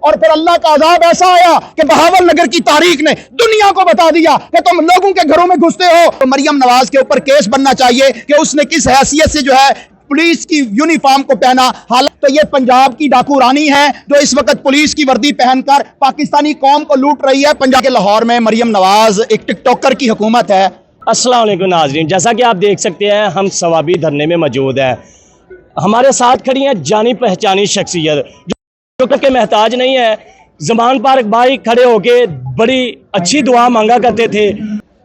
اور پھر اللہ کا عذاب ایسا آیا کہ بہاول نگر کی تاریخ نے دنیا کو بتا دیا کہ تم لوگوں کے گھروں میں گھستے ہو. تو مریم نواز کے اوپر کیس بننا چاہیے کہ اس نے کس حیثیت سے جو ہے پولیس کی یونیفارم کو پہنا. حالانکہ تو یہ پنجاب کی ڈاکو رانی ہے جو اس وقت پولیس کی وردی پہن کر پاکستانی قوم کو لوٹ رہی ہے. پنجاب کے لاہور میں مریم نواز ایک ٹک ٹاکر کی حکومت ہے. السلام علیکم ناظرین، جیسا کہ آپ دیکھ سکتے ہیں ہم ثوابی دھرنے میں موجود ہیں. ہمارے ساتھ کھڑی ہیں جانی پہچانی شخصیت جو کہ محتاج نہیں ہے. زمان پارک بھائی کھڑے ہو کے بڑی اچھی دعا مانگا کرتے تھے.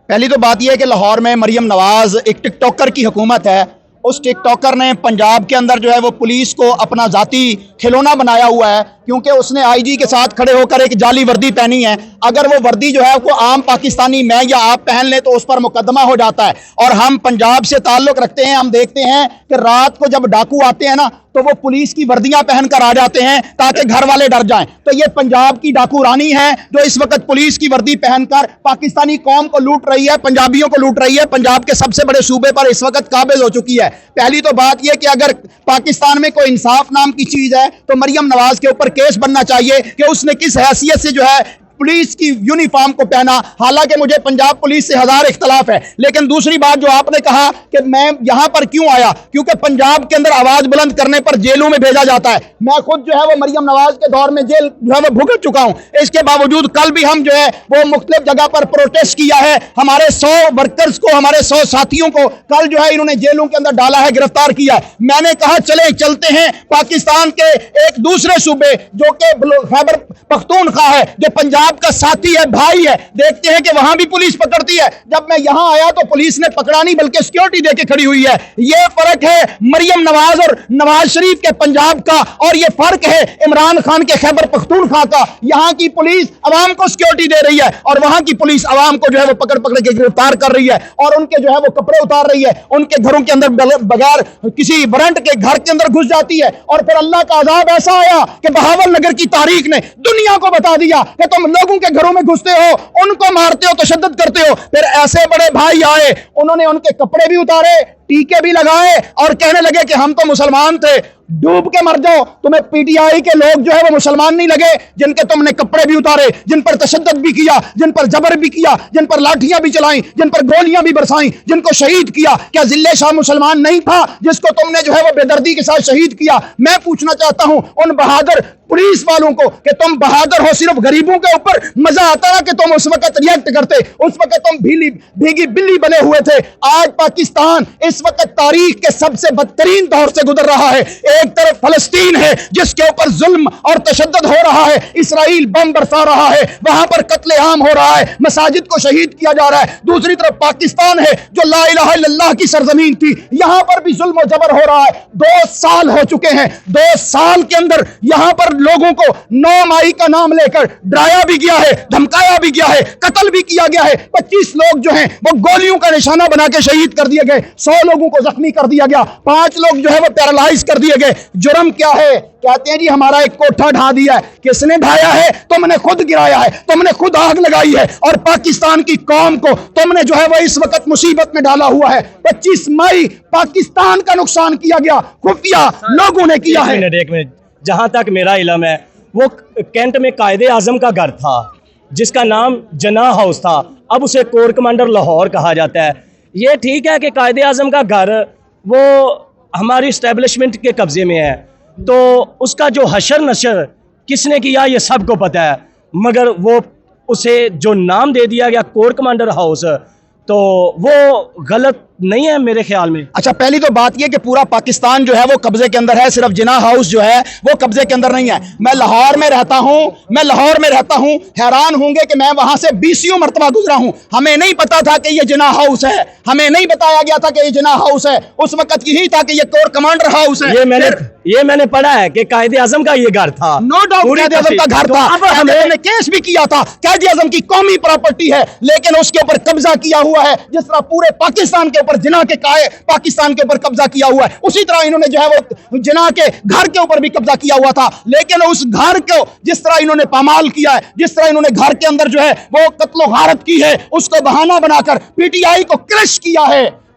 پہلی تو بات یہ ہے کہ لاہور میں مریم نواز ایک ٹک ٹاکر کی حکومت ہے. اس ٹک ٹاکر نے پنجاب کے اندر جو ہے وہ پولیس کو اپنا ذاتی کھلونا بنایا ہوا ہے، کیونکہ اس نے آئی جی کے ساتھ کھڑے ہو کر ایک جعلی وردی پہنی ہے. اگر وہ وردی جو ہے وہ عام پاکستانی میں یا آپ پہن لیں تو اس پر مقدمہ ہو جاتا ہے. اور ہم پنجاب سے تعلق رکھتے ہیں، ہم دیکھتے ہیں کہ رات کو جب ڈاکو آتے ہیں نا تو وہ پولیس کی وردیاں پہن کر آ جاتے ہیں تاکہ گھر والے ڈر جائیں. تو یہ پنجاب کی ڈاکو رانی ہے جو اس وقت پولیس کی وردی پہن کر پاکستانی قوم کو لوٹ رہی ہے، پنجابیوں کو لوٹ رہی ہے. پنجاب کے سب سے بڑے صوبے پر اس وقت قابض ہو چکی ہے. پہلی تو بات یہ کہ اگر پاکستان میں کوئی انصاف نام کی چیز ہے تو مریم نواز کے اوپر کیس بننا چاہیے کہ اس نے کس حیثیت سے جو ہے پولیس کی یونیفارم کو پہنا. حالانکہ مجھے پنجاب پولیس سے ہزار اختلاف ہے، لیکن دوسری بات جو آپ نے کہا کہ میں یہاں پر کیوں آیا، کیونکہ پنجاب کے اندر آواز بلند کرنے پر جیلوں میں بھیجا جاتا ہے. میں خود جو ہے وہ مریم نواز کے دور میں جیل جو ہے وہ بھگت چکا ہوں. اس کے باوجود کل بھی ہم جو ہے وہ مختلف جگہ پر پروٹیسٹ کیا ہے. ہمارے 100 ورکرز کو، ہمارے 100 ساتھیوں کو کل جو ہے انہوں نے جیلوں کے اندر ڈالا ہے، گرفتار کیا ہے. میں نے کہا چلتے ہیں پاکستان کے ایک دوسرے صوبے جو کہ خیبر پختونخوا ہے، جو پنجاب کا ساتھی ہے، بھائی ہے، دیکھتے ہیں کہ وہاں بھی پولیس پکڑتی ہے. جب میں یہاں آیا تو پولیس نے پکڑا نہیں بلکہ سیکورٹی دے کے کھڑی ہوئی ہے. یہ فرق ہے مریم نواز اور نواز شریف کے پنجاب کا، اور یہ فرق ہے عمران خان کے خیبر پختونخوا کا. یہاں کی پولیس عوام کو سیکورٹی دے رہی ہے اور وہاں کی پولیس عوام کو جو ہے وہ پکڑ کے گرفتار کر رہی ہے اور ان کے جو ہے وہ کپڑے اتار رہی ہے، ان کے گھروں کے اندر بغیر کسی وارنٹ کے گھر کے اندر گھس جاتی ہے. اور پھر اللہ کا عذاب ایسا آیا کہ بہاول نگر کی تاریخ نے دنیا کو بتا دیا کہ تم لوگوں کے گھروں میں گھستے ہو، ان کو مارتے ہو، تشدد کرتے ہو. پھر ایسے بڑے بھائی آئے، انہوں نے ان کے کپڑے بھی اتارے، ٹیکے بھی لگائے اور کہنے لگے کہ ہم تو مسلمان تھے، ڈوب کے مر جاؤ. تمہیں پی ٹی آئی کے لوگ جو ہے وہ مسلمان نہیں لگے جن کے تم نے کپڑے بھی اتارے، جن پر تشدد بھی کیا، جن پر جبر بھی کیا، جن پر لاٹھیاں بھی چلائیں، جن پر گولیاں بھی برسائیں، جن کو شہید کیا. کیا ذلے شاہ مسلمان نہیں تھا جس کو تم نے جو ہے وہ بے دردی کے ساتھ شہید کیا؟ میں پوچھنا چاہتا ہوں ان بہادر پولیس والوں کو کہ تم بہادر ہو، صرف غریبوں کے اوپر مزہ آتا نا کہ تم اس وقت ریئیکٹ کرتے، اس وقت تم بھیگی بلی بنے ہوئے تھے. آج پاکستان اس وقت تاریخ کے سب سے بدترین دور سے گزر رہا ہے. ایک طرف فلسطین ہے جس کے اوپر ظلم اور تشدد ہو رہا ہے، اسرائیل بم برسا رہا ہے، وہاں پر قتل عام ہو رہا ہے، مساجد کو شہید کیا جا رہا ہے. دوسری طرف پاکستان ہے جو لا الہ الا اللہ کی سرزمین تھی، یہاں پر بھی ظلم و جبر ہو رہا ہے. 2 سال ہو چکے ہیں، 2 سال کے اندر یہاں پر لوگوں کو 9 مئی کا نام لے کر ڈرایا بھی گیا ہے، دھمکایا بھی گیا ہے، قتل بھی کیا گیا ہے. 25 لوگ جو ہیں وہ گولیوں کا نشانہ بنا کے شہید کر دیے گئے، 100 لوگوں کو زخمی کر دیا گیا، 5 لوگ جو ہے وہ پیرالائز کر دیے گئے. جرم کیا ہے؟ کہتے ہیں جی ہمارا ایک کوٹھا ڈھا دیا ہے. کس نے ڈھایا ہے؟ تم نے خود گرایا ہے، تم نے خود آگ لگائی ہے اور پاکستان کی قوم کو تم نے جو ہے وہ اس وقت مصیبت میں ڈالا ہوا ہے. 25 مئی پاکستان کا نقصان کیا گیا، خفیہ لوگوں نے کیا ہے. ایک منٹ، جہاں تک میرا علم ہے وہ کینٹ میں قائد اعظم کا گھر تھا جس کا نام جناح ہاؤس تھا، اب اسے کور کمانڈر لاہور کہا جاتا ہے. یہ ٹھیک ہے کہ قائد اعظم کا گھر وہ ہماری اسٹیبلشمنٹ کے قبضے میں ہے، تو اس کا جو حشر نشر کس نے کیا یہ سب کو پتہ ہے، مگر وہ اسے جو نام دے دیا گیا کور کمانڈر ہاؤس تو وہ غلط نہیں ہے میرے خیال میں. اچھا، پہلی تو بات یہ کہ پورا پاکستان جو ہے وہ قبضے کے اندر ہے، صرف جناح ہاؤس جو ہے وہ قبضے کے اندر نہیں ہے. میں لاہور میں رہتا ہوں، حیران ہوں گے کہ میں وہاں سے 20 مرتبہ گزرا ہوں. ہمیں نہیں پتا تھا کہ یہ جناح ہاؤس ہے، ہمیں نہیں بتایا گیا تھا کہ یہ جناح ہاؤس ہے. اس وقت یہی تھا کہ یہ کور کمانڈر ہاؤس ہے. یہ میں نے پڑھا ہے کہ قائد اعظم کا یہ گھر تھا. نو ڈاؤٹ قائد اعظم کا گھر تھا. ہم نے کیس بھی کیا تھا، قائد اعظم کی قومی پراپرٹی ہے لیکن اس کے اوپر قبضہ کیا ہوا ہے. جس طرح پورے پاکستان کے اوپر جناح کے پاکستان کے اوپر قبضہ کیا ہوا ہے، اسی طرح انہوں نے جو ہے وہ جناح کے گھر کے اوپر بھی قبضہ کیا ہوا تھا. لیکن اس گھر کو جس طرح انہوں نے پامال کیا ہے، جس طرح انہوں نے گھر کے اندر جو ہے وہ قتل و غارت کی ہے، اس کو بہانہ بنا کر پی ٹی آئی کو کرش کیا ہے.